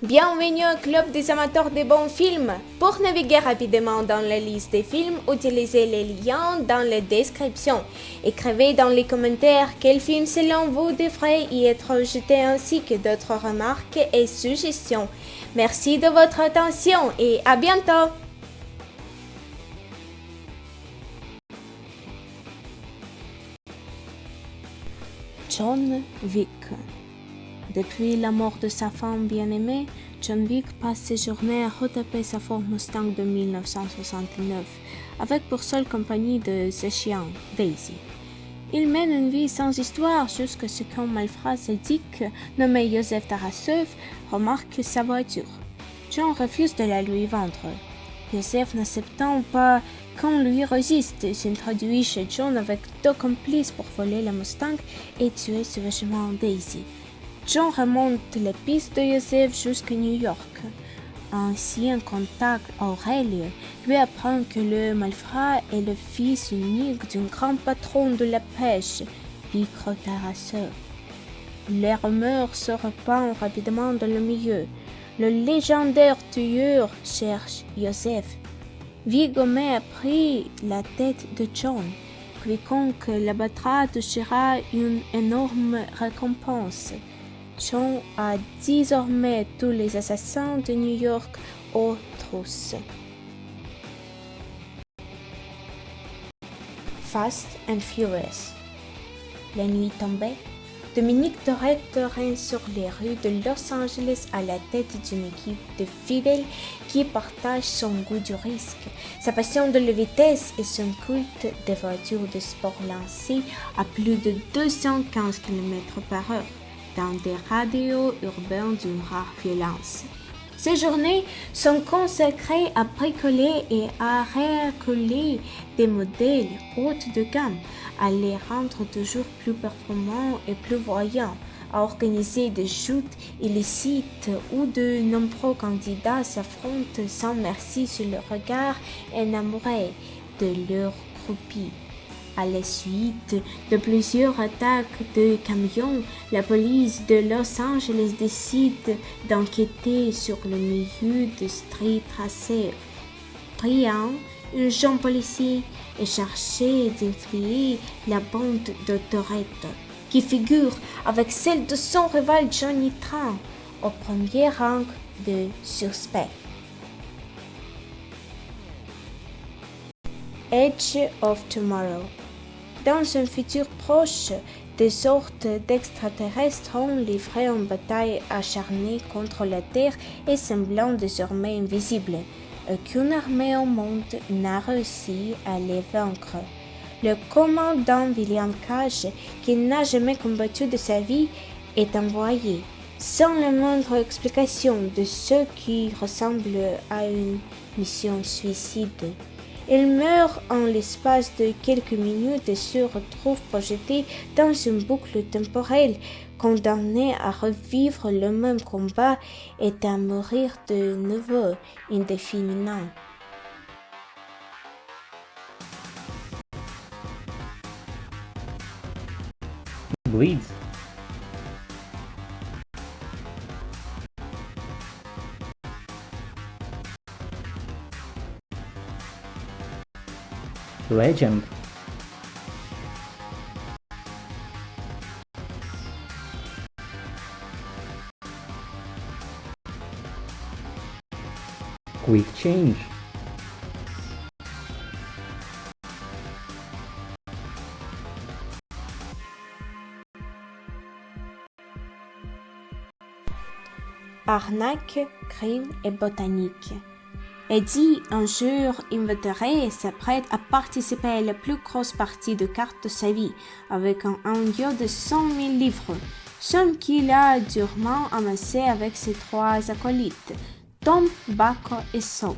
Bienvenue au club des amateurs de bons films. Pour naviguer rapidement dans la liste des films, utilisez les liens dans la description. Écrivez dans les commentaires quel film selon vous devrait y être jeté ainsi que d'autres remarques et suggestions. Merci de votre attention et à bientôt. John Wick. Depuis la mort de sa femme bien-aimée, John Wick passe ses journées à retaper sa Ford Mustang de 1969, avec pour seule compagnie de ses chiens, Daisy. Il mène une vie sans histoire jusqu'à ce qu'un malfrat sadique nommé Joseph Tarasov remarque sa voiture. John refuse de la lui vendre. Joseph, n'acceptant pas qu'on lui résiste, s'introduit chez John avec 2 complices pour voler la Mustang et tuer sauvagement Daisy. John remonte les pistes de Joseph jusqu'à New York. Un ancien contact, Aurelio, lui apprend que le malfrat est le fils unique d'un grand patron de la pêche, Viggo Tarasov. Les rumeurs se répandent rapidement dans le milieu. Le légendaire tueur cherche Joseph. Viggo met à prix la tête de John. Quiconque l'abattra touchera une énorme récompense. John a désormais tous les assassins de New York aux trousses. Fast and Furious. La nuit tombée, Dominique Toretto règne sur les rues de Los Angeles à la tête d'une équipe de fidèles qui partagent son goût du risque, sa passion de la vitesse et son culte des voitures de sport lancées à plus de 215 km/h. Dans des radios urbains d'une rare violence. Ces journées sont consacrées à bricoler et à réaccoler des modèles haut de gamme, à les rendre toujours plus performants et plus voyants, à organiser des chutes illicites où de nombreux candidats s'affrontent sans merci sur le regard énamouré de leur groupie. À la suite de plusieurs attaques de camions, la police de Los Angeles décide d'enquêter sur le milieu de Street Racer. Brian, un jeune policier, est chargé d'infliger la bande de Toretto, qui figure avec celle de son rival Johnny Tran au premier rang de suspects. Edge of Tomorrow. Dans un futur proche, des sortes d'extraterrestres ont livré une bataille acharnée contre la Terre et semblant désormais invisible. Aucune armée au monde n'a réussi à les vaincre. Le commandant William Cage, qui n'a jamais combattu de sa vie, est envoyé, sans la moindre explication, de ce qui ressemble à une mission suicide. Il meurt en l'espace de quelques minutes et se retrouve projeté dans une boucle temporelle, condamné à revivre le même combat et à mourir de nouveau indéfiniment. Bleeds. Legend. Quick change. Arnaque, crime et botanique. Eddie, un jour invétéré, s'apprête à participer à la plus grosse partie de cartes de sa vie, avec un enjeu de 100 000 livres, somme qu'il a durement amassé avec ses 3 acolytes, Tom, Baco et Soap.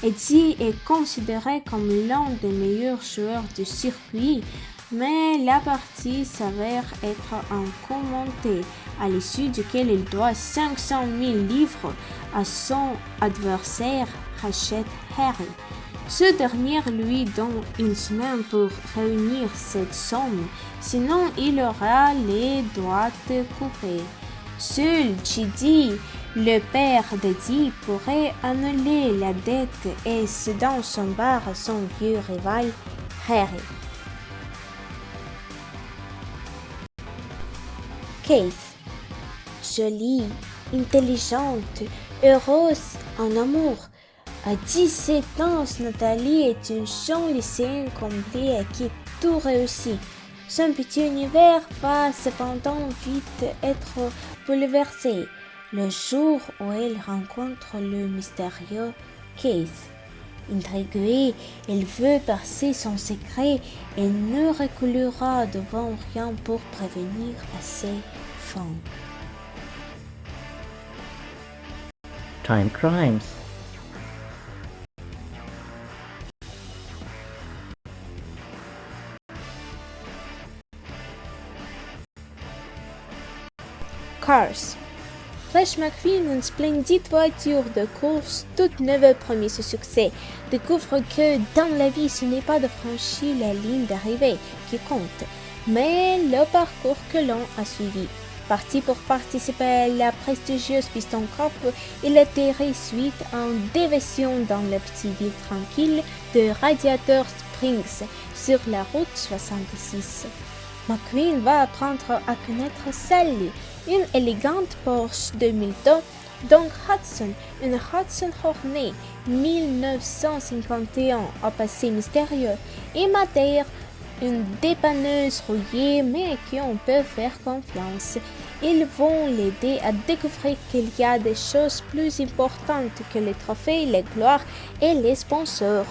Eddie est considéré comme l'un des meilleurs joueurs du circuit, mais la partie s'avère être un coup monté, à l'issue duquel il doit 500 000 livres à son adversaire Hachette Harry. Ce dernier lui donne une semaine pour réunir cette somme, sinon il aura les doigts coupés. Seul Chidi Le père d'Eddie pourrait annuler la dette et ce dont s'embarre son vieux rival, Harry. Kate. Jolie, intelligente, heureuse en amour. À 17 ans, Nathalie est une jeune lycéenne comblée à qui tout réussit. Son petit univers va cependant vite être bouleversé le jour où elle rencontre le mystérieux Keith. Intriguée, elle veut percer son secret et ne reculera devant rien pour prévenir à ses fins. Time crimes. Cars. Flash McQueen, une splendide voiture de course toute neuve promis ce succès, découvre que dans la vie ce n'est pas de franchir la ligne d'arrivée qui compte, mais le parcours que l'on a suivi. Parti pour participer à la prestigieuse Piston Cup, il atterrit suite en déviation dans la petite ville tranquille de Radiator Springs sur la route 66. McQueen va apprendre à connaître Sally, une élégante Porsche 2002, donc Hudson, une Hudson Hornet 1951 au passé mystérieux, et Madère, une dépanneuse rouillée mais à qui on peut faire confiance. Ils vont l'aider à découvrir qu'il y a des choses plus importantes que les trophées, les gloires et les sponsors.